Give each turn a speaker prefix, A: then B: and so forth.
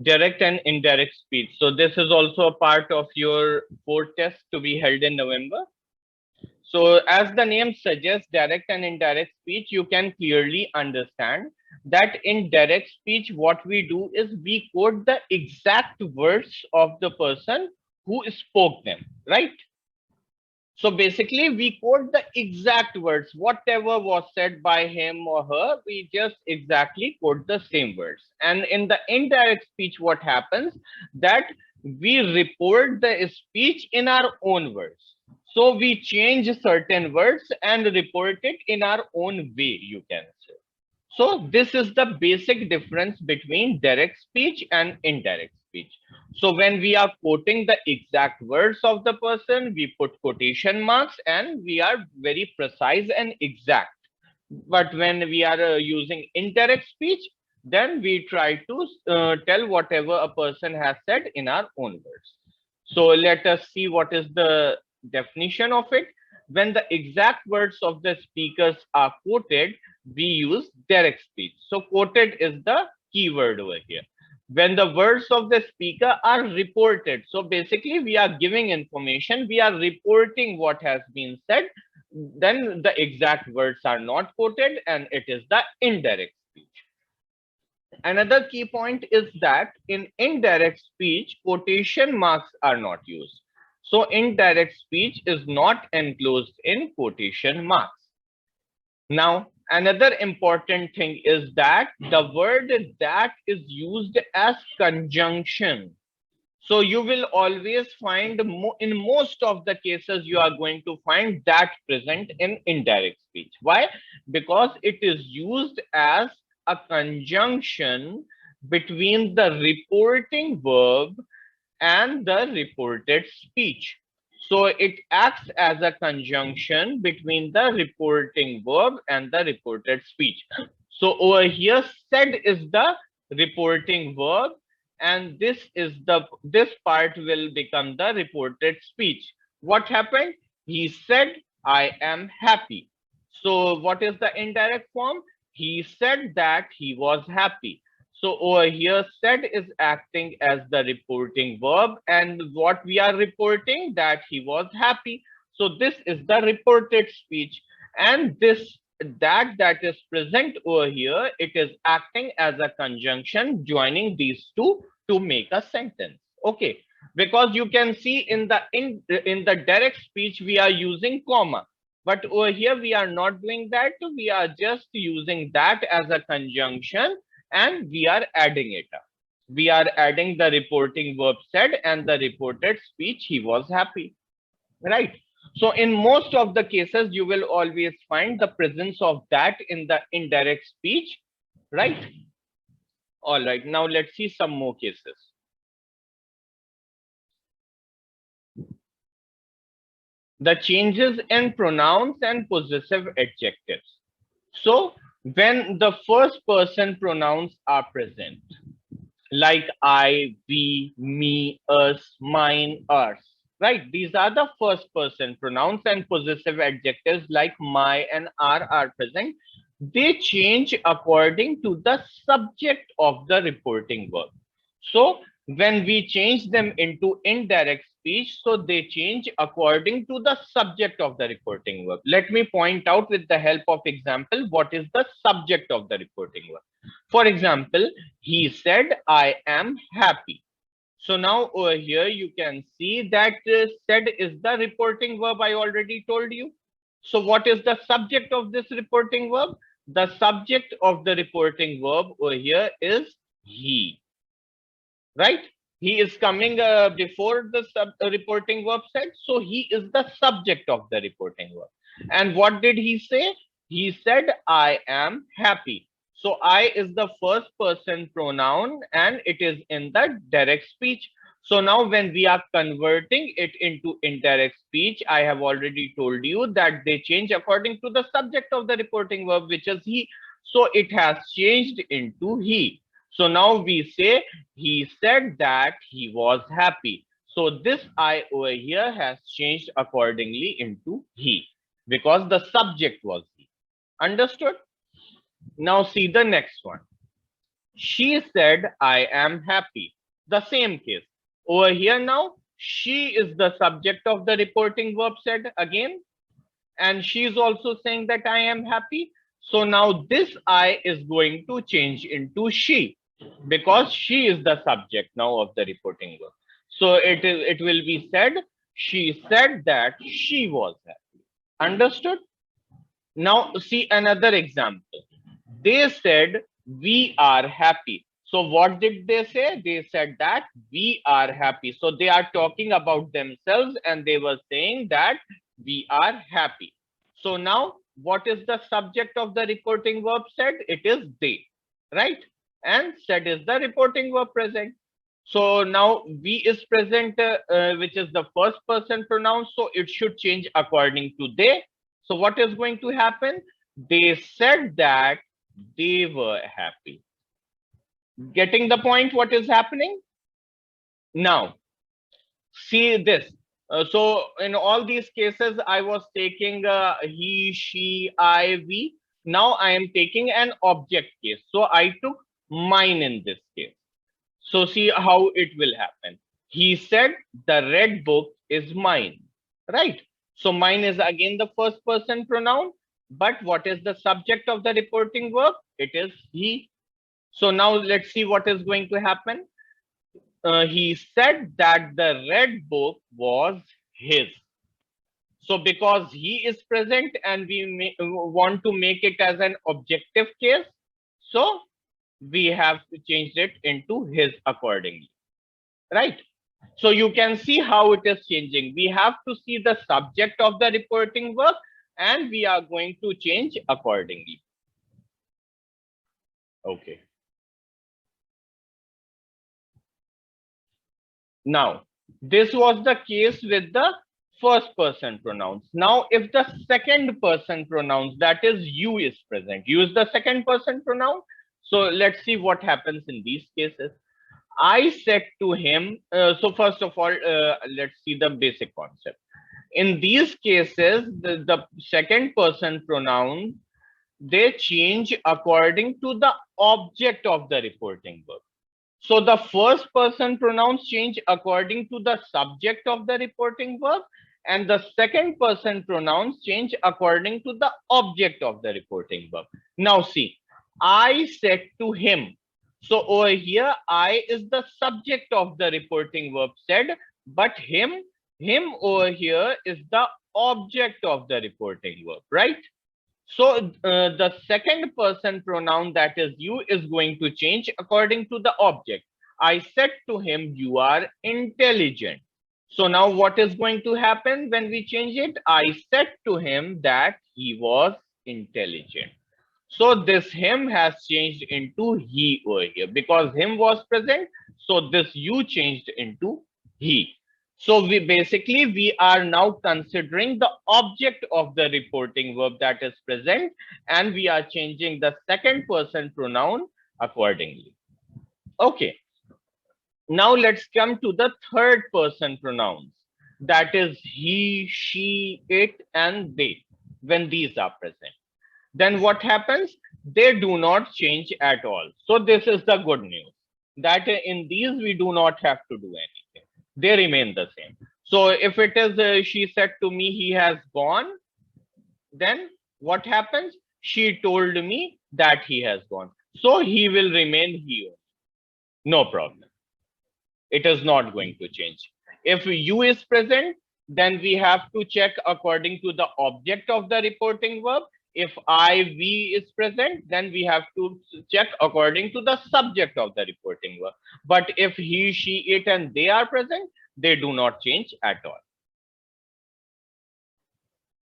A: Direct and indirect speech. So this is also a part of your fourth test to be held in November. So as the name suggests, direct and indirect speech, you can clearly understand that in direct speech, what we do is we quote the exact words of the person who spoke them, right? So basically, we quote the exact words, whatever was said by him or her, we just exactly quote the same words. And in the indirect speech, what happens that we report the speech in our own words. So we change certain words and report it in our own way, you can say. So this is the basic difference between direct speech and indirect speech. So when we are quoting the exact words of the person, we put quotation marks and we are very precise and exact. But when we are using indirect speech, then we try to tell whatever a person has said in our own words. So let us see what is the definition of it. When the exact words of the speakers are quoted, we use direct speech. So quoted is the keyword over here. When the words of the speaker are reported, so basically we are giving information, we are reporting what has been said, then the exact words are not quoted and it is the indirect speech. Another key point is that in indirect speech, quotation marks are not used. So indirect speech is not enclosed in quotation marks. Now, another important thing is that the word that is used as conjunction. So you will always find in most of the cases you are going to find that present in indirect speech. Why? Because it is used as a conjunction between the reporting verb and the reported speech. So it acts as a conjunction between the reporting verb and the reported speech. So over here, said is the reporting verb, and this part will become the reported speech. What happened? He said, I am happy. So what is the indirect form? He said that he was happy. So over here, said is acting as the reporting verb, and what we are reporting that he was happy. So this is the reported speech, and this that is present over here, it is acting as a conjunction joining these two to make a sentence. Okay, because you can see in the direct speech we are using comma, but over here we are not doing that. We are just using that as a conjunction and we are adding it up. We are adding the reporting verb said and the reported speech he was happy, right? So in most of the cases, you will always find the presence of that in the indirect speech, right? All right, now let's see some more cases. The changes in pronouns and possessive adjectives. So when the first person pronouns are present, like I, we, me, us, mine, ours, right? These are the first person pronouns, and possessive adjectives like my and are present. They change according to the subject of the reporting verb. So when we change them into indirect speech, so they change according to the subject of the reporting verb. Let me point out with the help of example what is the subject of the reporting verb. For example, he said, I am happy. So now over here, you can see that said is the reporting verb I already told you. So what is the subject of this reporting verb? The subject of the reporting verb over here is he, right? He is coming before the reporting verb said. So he is the subject of the reporting verb. And what did he say? He said, I am happy. So I is the first person pronoun and it is in the direct speech. So now when we are converting it into indirect speech, I have already told you that they change according to the subject of the reporting verb, which is he. So it has changed into he. So now we say he said that he was happy. So this I over here has changed accordingly into he because the subject was he. Understood? Now see the next one. She said, I am happy. The same case. Over here now, she is the subject of the reporting verb said again. And she is also saying that I am happy. So now this I is going to change into she, because she is the subject now of the reporting verb. So it will be said, she said that she was happy. Understood? Now see another example. They said we are happy. So what did they say? They said that we are happy. So they are talking about themselves and they were saying that we are happy. So now what is the subject of the reporting verb said? It is they, right? And said is the reporting verb present. So now we is present, which is the first person pronoun. So it should change according to they. So what is going to happen? They said that they were happy. Getting the point what is happening? Now, see this. So in all these cases, I was taking he, she, I, we. Now I am taking an object case. So I took mine in this case. So see how it will happen. He said the red book is mine, right? So mine is again the first person pronoun. But what is the subject of the reporting verb? It is he. So now let's see what is going to happen. He said that the red book was his. So because he is present and we want to make it as an objective case, so we have to change it into his accordingly, right? So you can see how it is changing. We have to see the subject of the reporting verb and we are going to change accordingly. Okay. Now, this was the case with the first person pronouns. Now, if the second person pronouns, that is you, is present, use the second person pronoun. So let's see what happens in these cases. I said to him, so first of all, let's see the basic concept. In these cases, the second person pronoun, they change according to the object of the reporting verb. So the first person pronouns change according to the subject of the reporting verb, and the second person pronouns change according to the object of the reporting verb. Now see, I said to him. So over here, I is the subject of the reporting verb said, but him over here is the object of the reporting verb, right? So the second person pronoun, that is you, is going to change according to the object. I said to him, you are intelligent. So now what is going to happen when we change it? I said to him that he was intelligent. So this him has changed into he over here because him was present. So this you changed into he. So we are now considering the object of the reporting verb that is present, and we are changing the second person pronoun accordingly. Okay. Now let's come to the third person pronouns. That is he, she, it, and they. When these are present, then what happens? They do not change at all. So this is the good news, that in these we do not have to do anything. They remain the same. So if it is she said to me he has gone, then what happens? She told me that he has gone. So he will remain here. No problem. It is not going to change. If you is present, then we have to check according to the object of the reporting verb. If I, we is present, then we have to check according to the subject of the reporting verb. But if he, she, it, and they are present, they do not change at all.